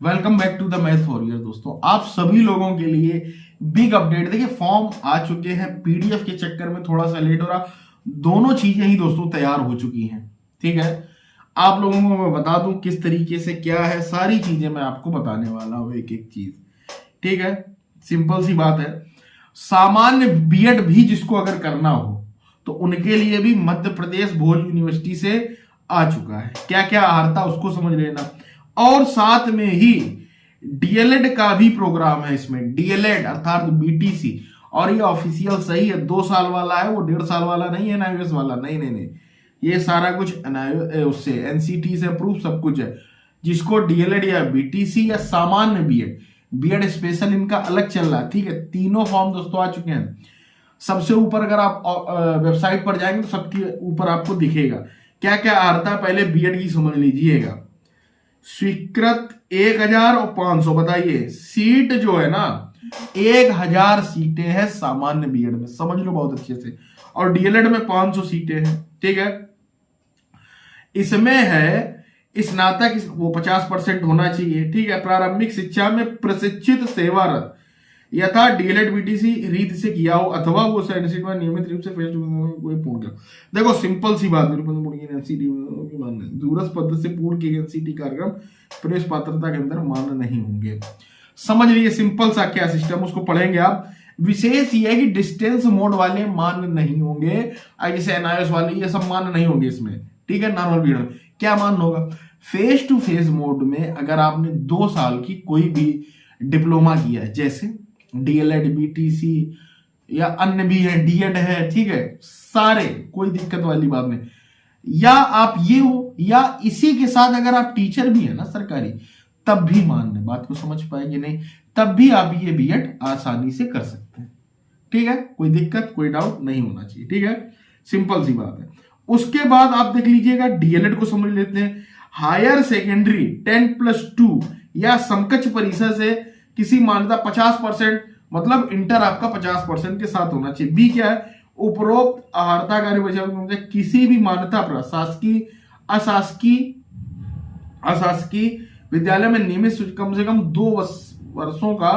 Welcome back to the math warrior. दोस्तों, आप सभी लोगों के लिए बिग अपडेट। देखिए, फॉर्म आ चुके हैं, पीडीएफ के चक्कर में थोड़ा सा लेट हो रहा, दोनों चीजें ही दोस्तों तैयार हो चुकी हैं। ठीक है, आप लोगों को मैं बता दूं किस तरीके से क्या है, सारी चीजें मैं आपको बताने वाला हूं, एक एक चीज। ठीक है, सिंपल सी बात है। सामान्य बीएड भी जिसको अगर करना हो तो उनके लिए भी मध्य प्रदेश भोज यूनिवर्सिटी से आ चुका है। क्या क्या अहर्ता उसको समझ लेना, और साथ में ही डीएलएड का भी प्रोग्राम है इसमें। डीएलएड अर्थात बीटीसी, और ये ऑफिशियल सही है, 2 साल वाला है, वो 1.5 साल वाला नहीं है, एनआईओएस वाला नहीं नहीं नहीं। ये सारा कुछ उससे एनसीटी से अप्रूव सब कुछ है। जिसको डीएलएड या बीटीसी या सामान्य बीएड, बीएड स्पेशल इनका अलग चल रहा है। ठीक है, तीनों फॉर्म दोस्तों आ चुके हैं। सबसे ऊपर अगर आप वेबसाइट पर जाएंगे तो सबके ऊपर आपको दिखेगा क्या क्या अहर्ता। पहले बीएड की समझ लीजिएगा। स्वीकृत 1000 और 500, बताइए सीट जो है ना, 1000 सीटें हैं सामान्य बीएड में, समझ लो बहुत अच्छे से। और डीएलएड में 500 सीटें हैं। ठीक है, इसमें है स्नातक वो 50% होना चाहिए। ठीक है, प्रारंभिक शिक्षा में प्रशिक्षित सेवारत यथा डीएलएड बीटीसी रीत से किया हो अथवा वो एनसीटी में नियमित रूप से फेस कोई पूर्ण किया। देखो सिंपल सी बात, एनसीटी दूरस्थ पद्धति से पूर्ण किए एनसीटी कार्यक्रम प्रवेश पात्रता के अंदर मान्य नहीं होंगे। समझ लीजिए सिंपल सा क्या सिस्टम, उसको पढ़ेंगे आप। विशेष ये है कि डिस्टेंस मोड वाले मान्य नहीं होंगे, जैसे एनआईओएस वाले ये सब मान्य नहीं होंगे इसमें। ठीक है, नॉर्मल बीएड में क्या मान्य होगा, फेस टू फेस मोड में अगर आपने 2 साल की कोई भी डिप्लोमा किया है, जैसे डीएलएड बीटीसी या अन्य भी है, डीएड है, ठीक है, सारे, कोई दिक्कत वाली बात नहीं। या आप ये हो या इसी के साथ अगर आप टीचर भी है ना सरकारी, तब भी मान्य, बात को समझ पाएंगे नहीं, तब भी आप ये बीएड आसानी से कर सकते हैं। ठीक है, कोई दिक्कत कोई डाउट नहीं होना चाहिए। ठीक है, सिंपल सी बात है। उसके बाद आप देख लीजिएगा, डीएलएड को समझ लेते हैं। हायर सेकेंडरी 10+2 या समकक्ष परीक्षा से किसी मान्यता 50%, मतलब इंटर आपका 50% के साथ होना चाहिए। बी क्या है, उपरोक्त अहर्ता कार्य किसी भी मान्यता पर शासकीय अशासकीय विद्यालय में नियमित कम से कम 2 वर्षों का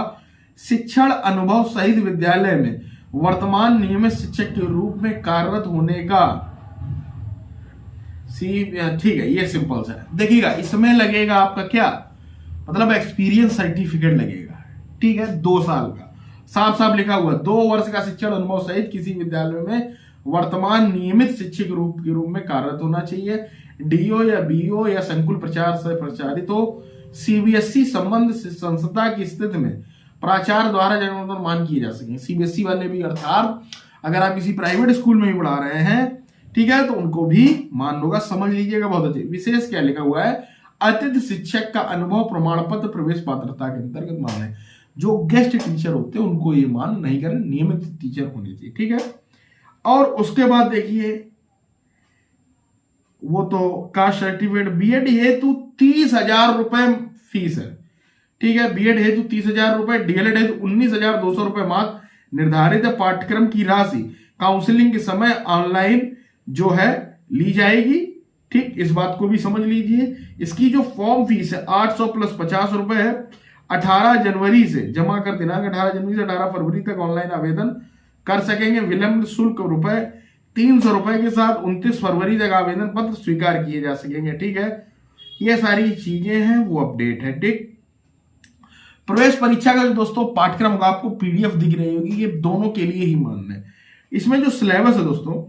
शिक्षण अनुभव सहित विद्यालय में वर्तमान नियमित शिक्षक के रूप में कार्यरत होने का। ठीक है, ये सिंपल सा है। देखिएगा, इसमें लगेगा आपका क्या, मतलब एक्सपीरियंस सर्टिफिकेट लगेगा। ठीक है, 2 साल का, साफ साफ लिखा हुआ 2 वर्ष का शिक्षण अनुभव सहित किसी विद्यालय में वर्तमान नियमित शिक्षक के रूप में कार्यरत होना चाहिए। डीओ या बीओ या संकुल प्रचार से प्रचारित हो। सीबीएसई संबंध संस्था की स्थिति में प्राचार्य द्वारा जन्मोत्तर मान किए जा सके। सीबीएसई वाले भी, अर्थात अगर आप किसी प्राइवेट स्कूल में भी पढ़ा रहे हैं, ठीक है, तो उनको भी मान होगा। समझ लीजिएगा बहुत अच्छे। विशेष क्या लिखा हुआ है, अतिथि शिक्षक का अनुभव प्रमाण पत्र प्रवेश पात्रता के अंतर्गत मान है। जो गेस्ट टीचर होते हैं उनको ये मान नहीं करें, नियमित टीचर होने चाहिए। ठीक है, और उसके बाद देखिए, वो तो कास्ट सर्टिफिकेट, बीएड हेतु 30,000 रुपए फीस है। ठीक है, बीएड हेतु 30,000 रुपए, डीएलएड हेतु 19,200 रुपए मात्र। निर्धारित पाठ्यक्रम की राशि काउंसलिंग के समय ऑनलाइन जो है ली जाएगी। ठीक, इस बात को भी समझ लीजिए। इसकी जो फॉर्म फीस है 800 + 50 रुपए है। 18 जनवरी से जमा कर दिनांक 18 जनवरी से 18 फरवरी तक ऑनलाइन आवेदन कर सकेंगे। विलंब शुल्क रुपए 300 रुपए के साथ 29 फरवरी तक आवेदन पत्र स्वीकार किए जा सकेंगे। ठीक है, ये सारी चीजें हैं, वो अपडेट है। ठीक, प्रवेश परीक्षा का जो दोस्तों पाठ्यक्रम होगा, आपको पीडीएफ दिख रही होगी, ये दोनों के लिए ही मान्य है। इसमें जो सिलेबस है दोस्तों,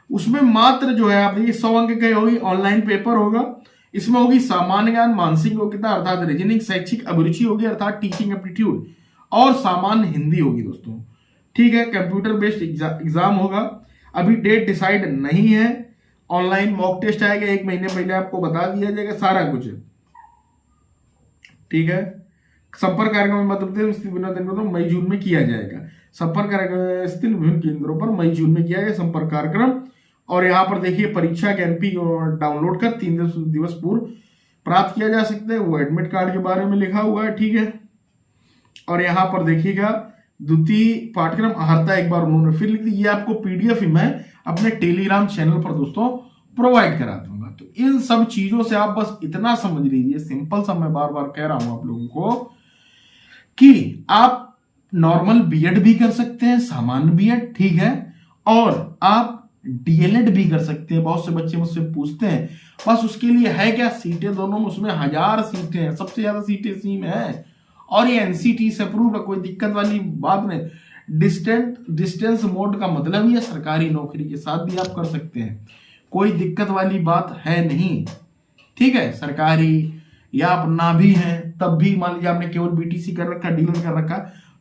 उसमें मात्र जो है आप देखिए 100 अंक के होगी, ऑनलाइन पेपर होगा। इसमें होगी सामान्य ज्ञान, मानसिक योग्यता अर्थात रीजनिंग, शैक्षिक अभिरुचि होगी अर्थात टीचिंग एप्टीट्यूड, और सामान्य हिंदी होगी दोस्तों। ठीक है, कंप्यूटर बेस्ड एग्जाम होगा। अभी डेट डिसाइड नहीं है। ऑनलाइन मॉक टेस्ट आएगा, 1 महीने पहले आपको बता दिया जाएगा, सारा कुछ है। ठीक है, संपर्क कार्यक्रम मध्य प्रदेश स्थित मई जून में किया जाएगा। संपर्क कार्यक्रम स्थित विभिन्न केंद्रों पर मई जून में किया गया संपर्क कार्यक्रम। और यहाँ पर देखिए, परीक्षा के एमपी डाउनलोड कर 3 दिवस पूर्व प्राप्त किया जा सकता है। वो एडमिट कार्ड के बारे में लिखा हुआ है। ठीक है, और यहाँ पर देखिएगा, द्वितीय पाठ्यक्रम अहर्ता एक बार उन्होंने फिर लिख दी। ये आपको पीडीएफ ही मैं अपने टेलीग्राम चैनल पर दोस्तों प्रोवाइड करा दूंगा। तो इन सब चीजों से आप बस इतना समझ लीजिए, सिंपल सा मैं बार बार कह रहा हूं आप लोगों को, कि आप नॉर्मल बीएड भी कर सकते हैं, सामान्य बीएड, ठीक है, और आप डीएलएड भी कर सकते हैं। बहुत से बच्चे मुझसे पूछते हैं, बस उसके लिए है क्या, सीटें दोनों में, उसमें 1000 सीटें हैं, सबसे ज्यादा सीटें इसी में है, और ये एनसीटी से अप्रूव्ड है, कोई दिक्कत वाली बात नहीं। डिस्टेंस मोड का मतलब ही है सरकारी नौकरी के साथ भी आप कर सकते हैं, कोई दिक्कत वाली बात है नहीं, ठीक है। सरकारी या आप ना भी हैं तब भी, मान लीजिए आपने केवल बीटीसी कर रखा, डीलर कर रखा,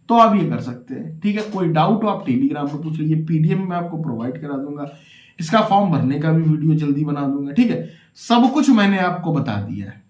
तो आप ये कर सकते हैं, ठीक है। कोई डाउट हो आप टेलीग्राम पर पूछ लीजिए, पीडीएफ में आपको प्रोवाइड करा दूंगा, इसका फॉर्म भरने का भी वीडियो जल्दी बना दूंगा, ठीक है। सब कुछ मैंने आपको बता दिया है,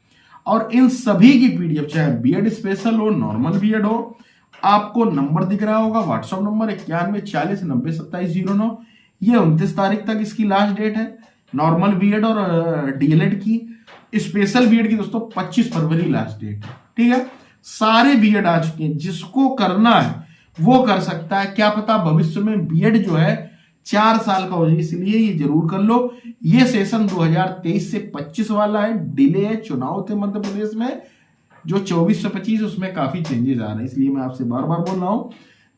और इन सभी की पीडीएफ, चाहे बीएड स्पेशल हो, नॉर्मल बीएड हो, आपको नंबर दिख रहा होगा, व्हाट्सएप नंबर 9140902709, ये 29 तारीख तक इसकी लास्ट डेट है, नॉर्मल बीएड और डीएलएड की। स्पेशल बीएड की दोस्तों 25 फरवरी लास्ट डेट है, ठीक है। सारे बीएड आ चुके हैं, जिसको करना है वो कर सकता है, क्या पता भविष्य में बीएड जो है 4 साल का हो जाए, इसलिए ये जरूर कर लो। ये सेशन 2023 से 25 वाला है, डिले है, चुनाव थे मध्य प्रदेश में, जो 24 से 25 उसमें काफी चेंजेस आ रहे हैं, इसलिए मैं आपसे बार बार बोल रहा हूं,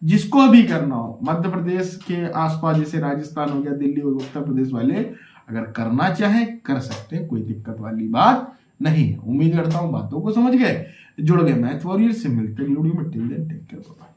जिसको भी करना हो मध्य प्रदेश के आसपास, जैसे राजस्थान हो गया, दिल्ली हो गया, उत्तर प्रदेश वाले अगर करना चाहे कर सकते हैं, कोई दिक्कत वाली बात नहीं है। उम्मीद करता हूं बातों को समझ गए, जुड़ गए मैथ वॉरियर से। मिलते हैं वीडियो में, till then take care, bye.